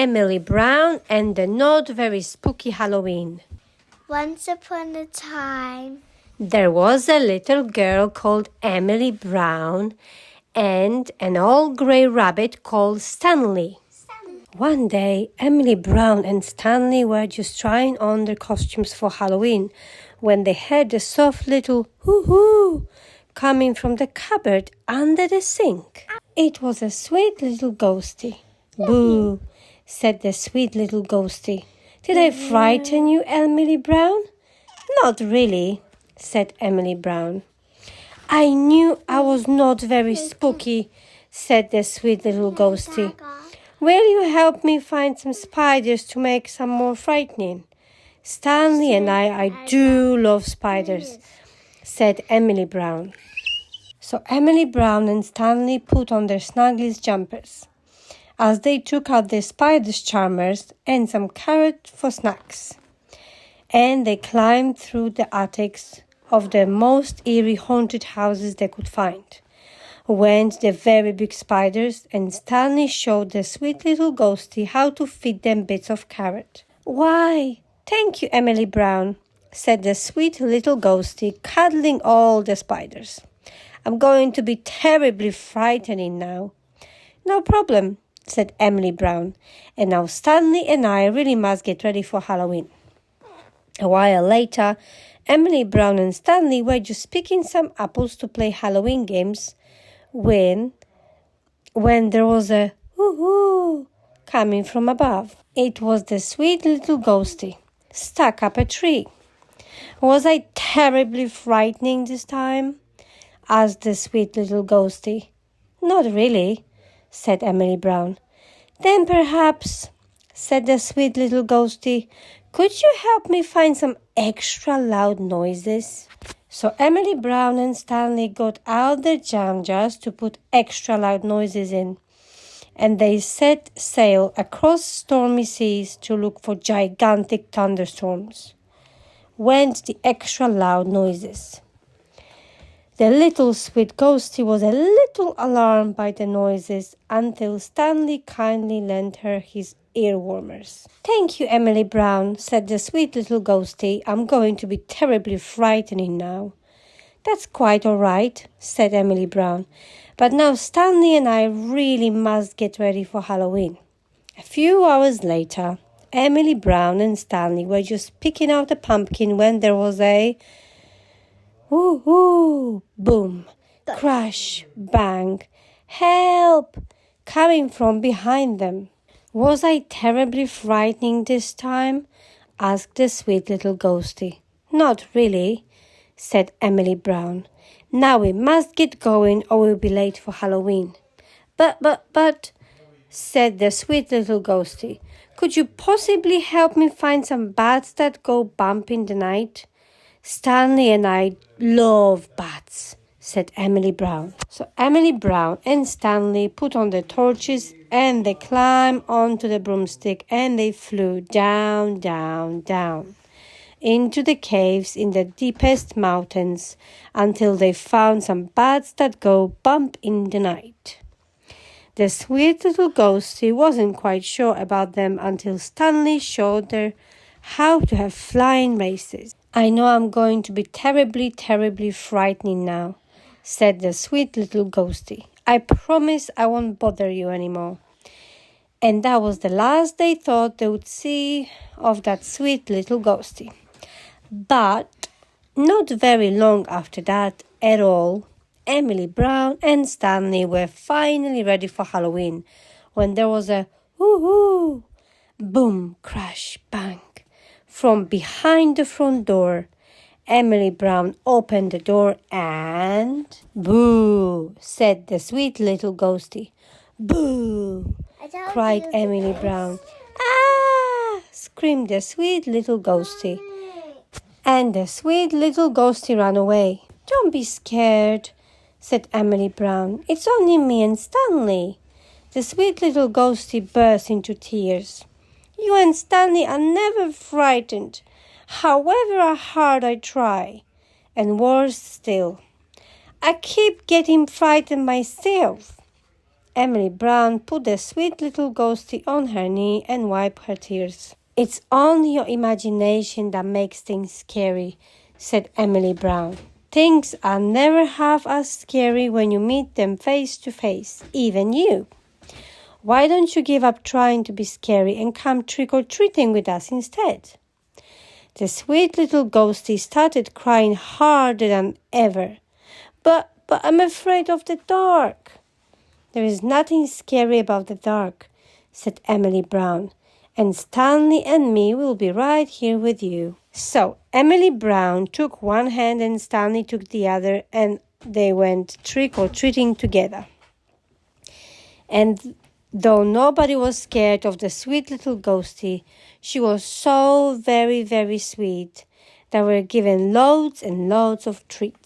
Emily Brown and the Not Very Spooky Halloween. Once upon a time, there was a little girl called Emily Brown and an old grey rabbit called Stanley. One day, Emily Brown and Stanley were just trying on their costumes for Halloween when they heard a soft little hoo-hoo coming from the cupboard under the sink. It was a sweet little ghostie. Boo, said the sweet little ghostie. Did I frighten you, Emily Brown? Not really, said Emily Brown. I knew I was not very spooky, said the sweet little ghostie. Will you help me find some spiders to make some more frightening? Stanley and I do love spiders, said Emily Brown. So Emily Brown and Stanley put on their snuggliest jumpers as they took out their spider's charmers and some carrot for snacks. And they climbed through the attics of the most eerie haunted houses they could find. Went the very big spiders, and Stanley showed the sweet little ghostie how to feed them bits of carrot. Why, thank you, Emily Brown, said the sweet little ghostie, cuddling all the spiders. I'm going to be terribly frightening now. No problem, said Emily Brown. And now Stanley and I really must get ready for Halloween. A while later, Emily Brown and Stanley were just picking some apples to play Halloween games when there was a hoo-hoo coming from above. It was the sweet little ghostie stuck up a tree. Was I terribly frightening this time? Asked the sweet little ghostie. Not really, said Emily Brown. Then perhaps, said the sweet little ghostie, could you help me find some extra loud noises? So Emily Brown and Stanley got out their jam jars to put extra loud noises in, and they set sail across stormy seas to look for gigantic thunderstorms. Went the extra loud noises. The little sweet ghostie was a little alarmed by the noises until Stanley kindly lent her his earwarmers. Thank you, Emily Brown, said the sweet little ghostie. I'm going to be terribly frightening now. That's quite all right, said Emily Brown. But now Stanley and I really must get ready for Halloween. A few hours later, Emily Brown and Stanley were just picking out a pumpkin when there was a woo-hoo, boom, crash, bang, help, coming from behind them. Was I terribly frightening this time? Asked the sweet little ghostie. Not really, said Emily Brown. Now we must get going or we'll be late for Halloween. But, said the sweet little ghostie, could you possibly help me find some bats that go bump in the night? Stanley and I love bats, said Emily Brown. So Emily Brown and Stanley put on their torches and they climbed onto the broomstick and they flew down, down, down into the caves in the deepest mountains until they found some bats that go bump in the night. The sweet little ghostie wasn't quite sure about them until Stanley showed her how to have flying races. I know I'm going to be terribly, terribly frightening now, said the sweet little ghostie. I promise I won't bother you anymore. And that was the last they thought they would see of that sweet little ghostie. But not very long after that at all, Emily Brown and Stanley were finally ready for Halloween when there was a woo-hoo, boom, crash, bang. From behind the front door, Emily Brown opened the door and boo, said the sweet little ghostie. Boo, cried Emily Brown. Ah, screamed the sweet little ghostie. And the sweet little ghostie ran away. Don't be scared, said Emily Brown. It's only me and Stanley. The sweet little ghostie burst into tears. You and Stanley are never frightened, however hard I try. And worse still, I keep getting frightened myself. Emily Brown put the sweet little ghostie on her knee and wiped her tears. "It's only your imagination that makes things scary," said Emily Brown. "Things are never half as scary when you meet them face to face, even you. Why don't you give up trying to be scary and come trick-or-treating with us instead?" The sweet little ghostie started crying harder than ever. But I'm afraid of the dark." "There is nothing scary about the dark," said Emily Brown. "And Stanley and me will be right here with you." So Emily Brown took one hand and Stanley took the other, and they went trick-or-treating together. And though nobody was scared of the sweet little ghostie, she was so very, very sweet. They were given loads and loads of treats.